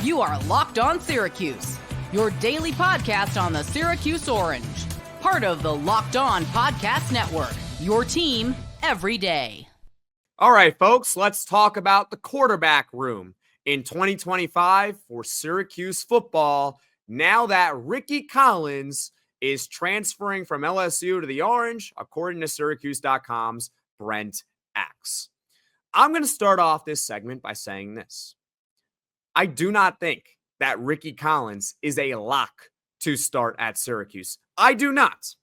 You are Locked On Syracuse, your daily podcast on the Syracuse Orange. Part of the Locked On Podcast Network, your team every day. All right, folks, let's talk about the quarterback room in 2025 for Syracuse football. Now that Rickie Collins is transferring from LSU to the Orange, according to Syracuse.com's Brent Axe. I'm going to start off this segment by saying this. I do not think that Rickie Collins is a lock to start at Syracuse. I do not.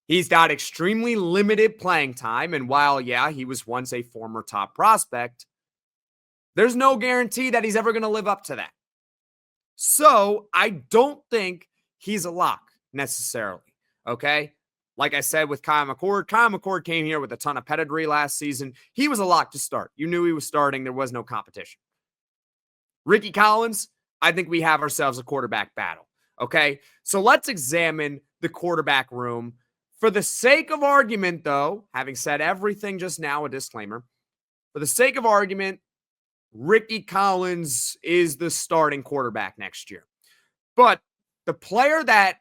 He's got extremely limited playing time, and while, he was once a former top prospect, there's no guarantee that he's ever going to live up to that. So I don't think he's a lock necessarily, okay? Like I said with Kyle McCord came here with a ton of pedigree last season. He was a lock to start. You knew he was starting. There was no competition. Rickie Collins, I think we have ourselves a quarterback battle, okay? So let's examine the quarterback room. For the sake of argument, though, having said everything just now, a disclaimer, for the sake of argument, Rickie Collins is the starting quarterback next year. But the player that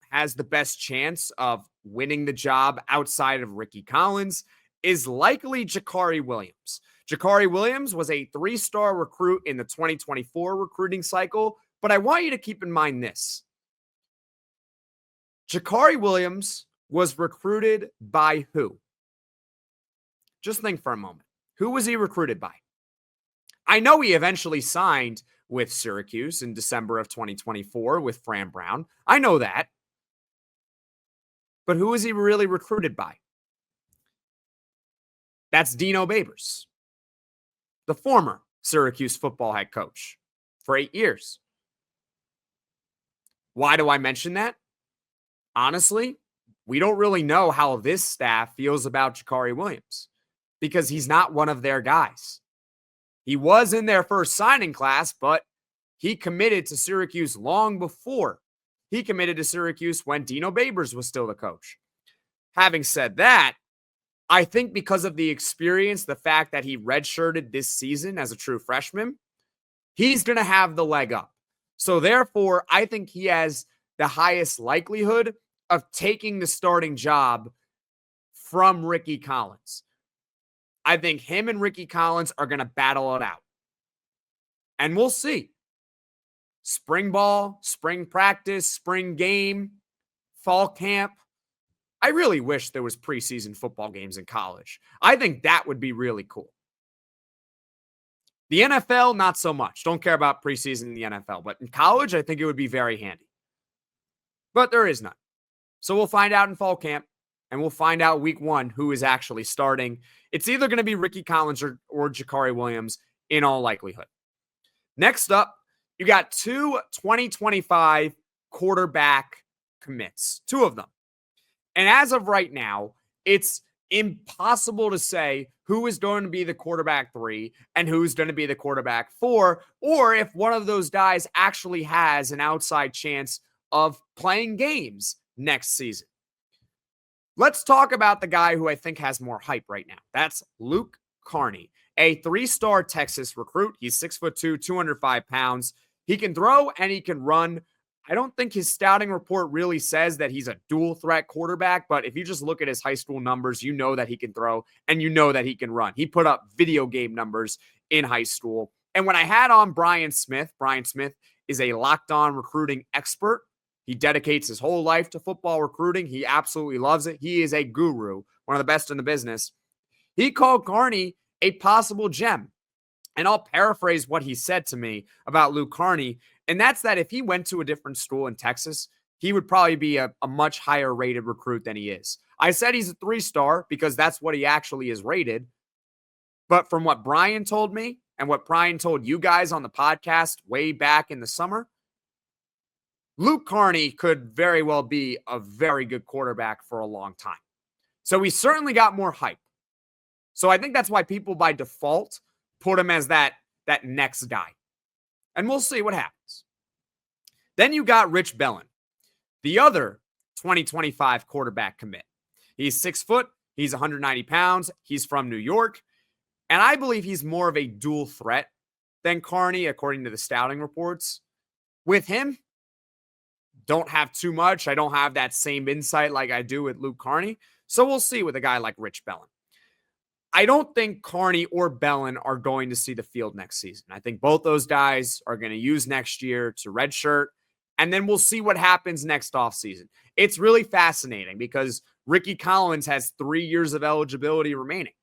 has the best chance of winning the job outside of Rickie Collins is likely Jakhari Williams. Jakhari Williams was a 3-star recruit in the 2024 recruiting cycle, but I want you to keep in mind this. Jakhari Williams was recruited by who? Just think for a moment. Who was he recruited by? I know he eventually signed with Syracuse in December of 2024 with Fran Brown. I know that. But who was he really recruited by? That's Dino Babers, the former Syracuse football head coach for 8 years. Why do I mention that? Honestly, we don't really know how this staff feels about Jakhari Williams because he's not one of their guys. He was in their first signing class, but he committed to Syracuse long before he committed to Syracuse when Dino Babers was still the coach. Having said that, I think because of the experience, the fact that he redshirted this season as a true freshman, he's going to have the leg up. So therefore, I think he has the highest likelihood of taking the starting job from Rickie Collins. I think him and Rickie Collins are going to battle it out. And we'll see. Spring ball, spring practice, spring game, fall camp. I really wish there was preseason football games in college. I think that would be really cool. The NFL, not so much. Don't care about preseason in the NFL. But in college, I think it would be very handy. But there is none. So we'll find out in fall camp, and we'll find out week 1 who is actually starting. It's either going to be Rickie Collins or Jakhari Williams in all likelihood. Next up, you got 2 2025 quarterback commits, 2 of them. And as of right now, it's impossible to say who is going to be the quarterback 3 and who's going to be the quarterback 4, or if one of those guys actually has an outside chance of playing games next season. Let's talk about the guy who I think has more hype right now. That's Luke Carney, a 3-star Texas recruit. He's 6'2", 205 pounds. He can throw and he can run. I don't think his scouting report really says that he's a dual threat quarterback, but if you just look at his high school numbers, you know that he can throw and you know that he can run. He put up video game numbers in high school. And when I had on Brian Smith is a Locked On recruiting expert. He dedicates his whole life to football recruiting. He absolutely loves it. He is a guru, one of the best in the business. He called Carney a possible gem. And I'll paraphrase what he said to me about Luke Carney. And that's that if he went to a different school in Texas, he would probably be a much higher rated recruit than he is. I said he's a 3-star because that's what he actually is rated. But from what Brian told me and what Brian told you guys on the podcast way back in the summer, Luke Carney could very well be a very good quarterback for a long time. So he certainly got more hype. So I think that's why people by default put him as that next guy. And we'll see what happens. Then you got Rich Belin, the other 2025 quarterback commit. He's 6 foot. He's 190 pounds. He's from New York. And I believe he's more of a dual threat than Carney, according to the scouting reports. With him, don't have too much. I don't have that same insight like I do with Luke Carney. So we'll see with a guy like Rich Belin. I don't think Carney or Belin are going to see the field next season. I think both those guys are going to use next year to redshirt, and then we'll see what happens next offseason. It's really fascinating because Rickie Collins has 3 years of eligibility remaining.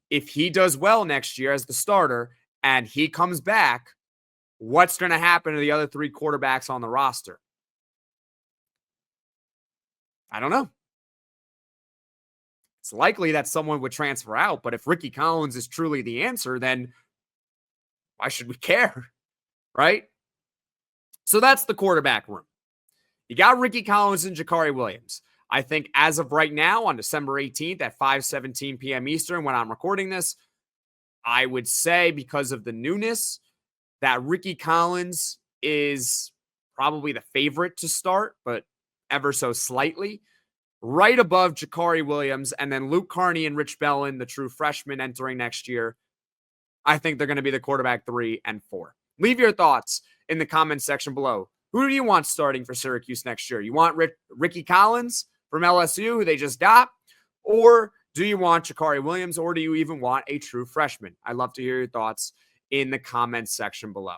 If he does well next year as the starter and he comes back, what's going to happen to the other 3 quarterbacks on the roster? I don't know. It's likely that someone would transfer out, but if Rickie Collins is truly the answer, then why should we care, right? So that's the quarterback room. You got Rickie Collins and Jakhari Williams. I think as of right now, on December 18th at 5:17 p.m. Eastern, when I'm recording this, I would say because of the newness that Rickie Collins is probably the favorite to start, but ever so slightly. Right above Jakhari Williams, and then Luke Carney and Rich Belin, the true freshman entering next year. I think they're going to be the quarterback 3 and 4. Leave your thoughts in the comments section below. Who do you want starting for Syracuse next year? You want Rickie Collins from LSU, who they just got? Or do you want Jakhari Williams? Or do you even want a true freshman? I'd love to hear your thoughts in the comments section below.